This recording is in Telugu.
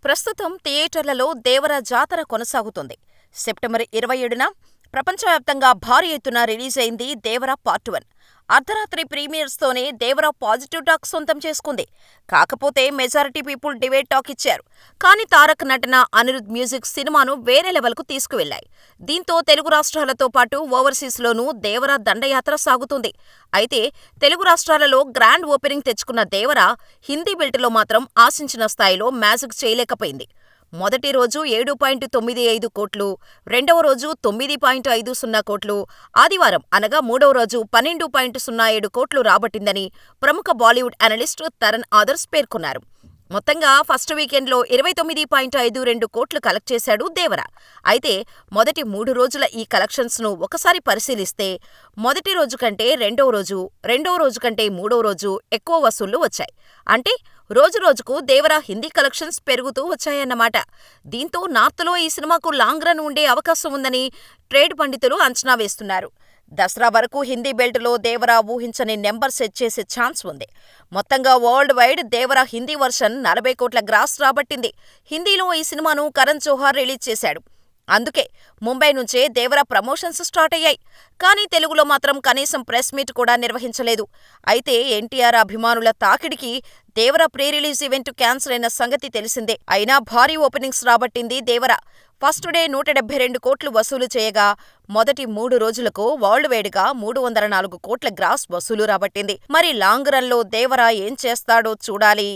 ప్రస్తుతం థియేటర్లలో దేవర జాతర కొనసాగుతోంది. సెప్టెంబర్ 27న ప్రపంచవ్యాప్తంగా భారీ ఎత్తున రిలీజైంది దేవర పార్ట్ 1. అర్ధరాత్రి ప్రీమియర్స్తోనే దేవర పాజిటివ్ టాక్ సొంతం చేసుకుంది. కాకపోతే మెజారిటీ పీపుల్ డిబేట్ టాక్ ఇచ్చారు. కానీ తారక్ నటన, అనిరుద్ధ్ మ్యూజిక్ సినిమాను వేరే లెవెల్కు తీసుకువెళ్లాయి. దీంతో తెలుగు రాష్ట్రాలతో పాటు ఓవర్సీస్లోనూ దేవర దండయాత్ర సాగుతుంది. అయితే తెలుగు రాష్ట్రాలలో గ్రాండ్ ఓపెనింగ్ తెచ్చుకున్న దేవర హిందీ బెల్ట్లో మాత్రం ఆశించిన స్థాయిలో మ్యాజిక్ చేయలేకపోయింది. మొదటి రోజు 7.95 కోట్లు, రెండవ రోజు 9.50 కోట్లు, ఆదివారం అనగా మూడవ రోజు 12.07 కోట్లు రాబట్టిందని ప్రముఖ బాలీవుడ్ అనలిస్ట్ తరణ్ ఆదర్శ్ పేర్కొన్నారు. మొత్తంగా ఫస్ట్ వీకెండ్లో 29.52 కోట్లు కలెక్ట్ చేశాడు దేవర. అయితే మొదటి 3 రోజుల ఈ కలెక్షన్స్ను ఒకసారి పరిశీలిస్తే మొదటి రోజు కంటే రెండవ రోజు కంటే మూడవ రోజు ఎక్కువ వసూళ్లు వచ్చాయి. అంటే రోజురోజుకు దేవర హిందీ కలెక్షన్స్ పెరుగుతూ వచ్చాయన్నమాట. దీంతో నార్త్లో ఈ సినిమాకు లాంగ్ రన్ ఉండే అవకాశం ఉందని ట్రేడ్ పండితులు అంచనా వేస్తున్నారు. దసరా వరకు హిందీ బెల్ట్లో దేవర ఊహించని నెంబర్ సెట్ చేసే ఛాన్స్ ఉంది. మొత్తంగా వరల్డ్ వైడ్ దేవర హిందీ వర్షన్ 40 కోట్ల గ్రాస్ రాబట్టింది. హిందీలో ఈ సినిమాను కరణ్ జోహార్ రిలీజ్ చేశాడు. అందుకే ముంబై నుంచే దేవర ప్రమోషన్స్ స్టార్ట్ అయ్యాయి. కానీ తెలుగులో మాత్రం కనీసం ప్రెస్ మీట్ కూడా నిర్వహించలేదు. అయితే ఎన్టీఆర్ అభిమానుల తాకిడికి దేవర ప్రీ రిలీజ్ ఈవెంట్ క్యాన్సిల్ అయిన సంగతి తెలిసిందే. అయినా భారీ ఓపెనింగ్స్ రాబట్టింది దేవర. ఫస్ట్ డే 172 కోట్లు వసూలు చేయగా మొదటి 3 రోజులకు వరల్డ్ వైడ్ గా 304 కోట్ల గ్రాస్ వసూలు రాబట్టింది. మరి లాంగ్ రన్ లో దేవర ఏం చేస్తాడో చూడాలి.